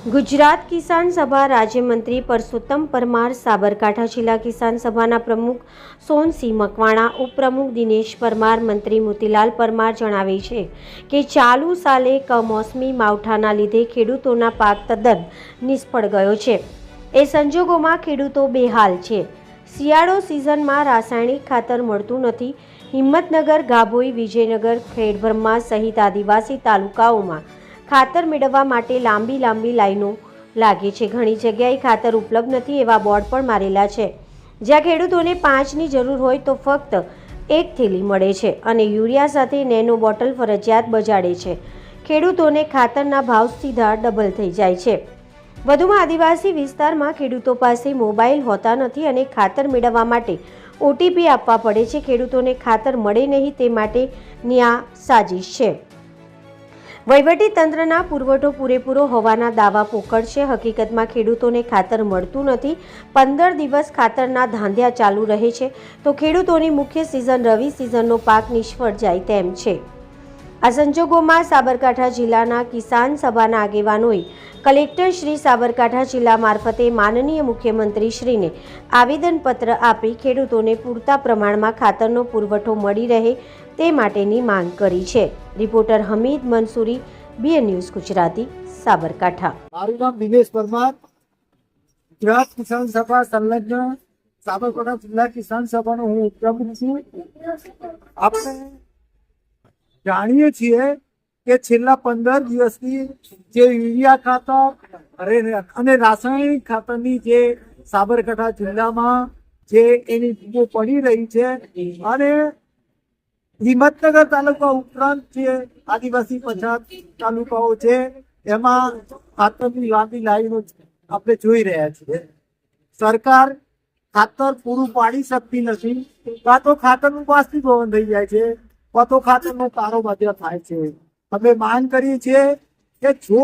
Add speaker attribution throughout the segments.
Speaker 1: ગુજરાત કિસાન સભા રાજ્યમંત્રી પરસોત્તમ પરમાર, સાબરકાંઠા જિલ્લા કિસાન સભાના પ્રમુખ સોનસિંહ મકવાણા, ઉપપ્રમુખ દિનેશ પરમાર, મંત્રી મોતીલાલ પરમાર જણાવે છે કે ચાલુ સાલે કમોસમી માવઠાના લીધે ખેડૂતોના પાક તદ્દન નિષ્ફળ ગયો છે। એ સંજોગોમાં ખેડૂતો બેહાલ છે। શિયાળો સિઝનમાં રાસાયણિક ખાતર મળતું નથી। હિંમતનગર, ગાભોઈ, વિજયનગર, ખેડબ્રહ્મા સહિત આદિવાસી તાલુકાઓમાં ખાતર મેળવવા માટે લાંબી લાઈનો લાગે છે। ઘણી જગ્યાએ ખાતર ઉપલબ્ધ નથી એવા બોર્ડ પણ મારેલા છે। જ્યાં ખેડૂતોને 5ની જરૂર હોય તો ફક્ત 1 થેલી મળે છે અને યુરિયા સાથે નેનો બોટલ ફરજિયાત બજાડે છે। ખેડૂતોને ખાતરના ભાવ સીધા ડબલ થઈ જાય છે। વધુમાં આદિવાસી વિસ્તારમાં ખેડૂતો પાસે મોબાઈલ હોતા નથી અને ખાતર મેળવવા માટે OTP આપવા પડે છે। ખેડૂતોને ખાતર મળે નહીં તે માટે ન્યા સાજિશ છે। વહીવટી તંત્રના પુરવઠો પૂરેપૂરો હોવાના દાવા પોકળ છે। હકીકતમાં ખેડૂતોને ખાતર મળતું નથી। 15 દિવસ ખાતરના ધાંધ્યા ચાલુ રહે છે તો ખેડૂતોની મુખ્ય સિઝન રવિ સિઝનનો પાક નિષ્ફળ જાય તેમ છે। આ સંજોગોમાં સાબરકાંઠા જિલ્લાના કિસાન સભાના આગેવાનોએ કલેક્ટર શ્રી સાબરકાંઠા જિલ્લા મારફતે માનનીય મુખ્યમંત્રી શ્રીને આવેદનપત્ર આપી ખેડૂતોને પૂરતા પ્રમાણમાં ખાતરનો પુરવઠો મળી રહે તે માટેની માંગ કરી છે। Reporter Hamid Mansuri, BN news Gujarati, Sabarkantha.
Speaker 2: મારું નામ દિનેશ પરમાર, ગુજરાત કિસાન સભા સંલગ્ન સાબરકાંઠા જિલ્લા કિસાન સભાનો હું ઉપપ્રમુખ છું। આપણે જાણીએ છીએ કે છેલ્લા 15 દિવસથી જે યુરિયા ખાતર અને રાસાયણિક ખાતરની જે સાબરકાંઠા જિલ્લામાં જે એની ભૂગો પડી રહી છે અને હિંમતનગર તાલુકા ઉપરાંત જે આદિવાસી પછાત તાલુકાઓ છે એમાં ખાતરની લાંબી લાઈનો આપણે જોઈ રહ્યા છીએ। સરકાર ખાતર પૂરું પાડી શકતી નથી, કાં તો ખાતરનું બાષ્પીભવન થઈ જાય છે, કાં તો ખાતરનો કારોબાર થાય છે। અમે માંગ કરીએ છીએ કે જો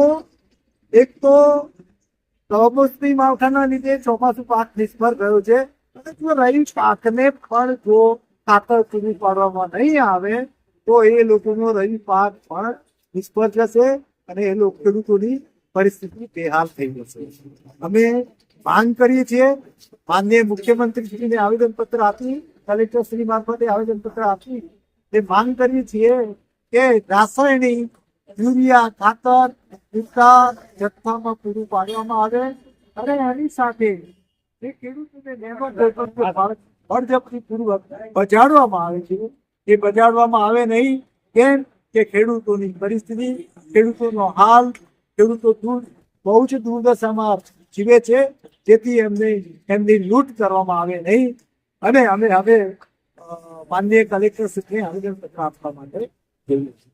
Speaker 2: એક તો કમોસમી માવઠાના લીધે ચોમાસું પાક નિષ્ફળ ગયો છે અને જો રવિ પાકને પણ જો ખાતર પૂરું પાડવામાં નહીં આવે તો એ લોકોનો રવિ પાક પણ નિષ્ફળ જશે અને એ લોકો ખેડૂતોની પરિસ્થિતિ બેહાલ થઈ જશે। અમે માંગ કરીએ છીએ માનનીય મુખ્યમંત્રીશ્રીને આવેદનપત્ર આપી, કલેક્ટર શ્રી મારફતે આવેદનપત્ર આપી એ માંગ કરીએ છીએ કે રાસાયણિક યુરિયા ખાતર પૂરતા જથ્થામાં પૂરું પાડવામાં આવે અને એની સાથે જે ખેડૂતોને બળજબરીપૂર્વક બજાડવામાં આવે છે એ બજાડવામાં આવે નહીં। કેમ કે ખેડૂતોની પરિસ્થિતિ, ખેડૂતોનો હાલ, ખેડૂતો બહુ જ દુર્દશામાં જીવે છે, જેથી એમની લૂંટ કરવામાં આવે નહીં અને અમે હવે માનનીય કલેક્ટર શ્રીને આવેદનપત્ર આપવા માટે જઈએ છીએ।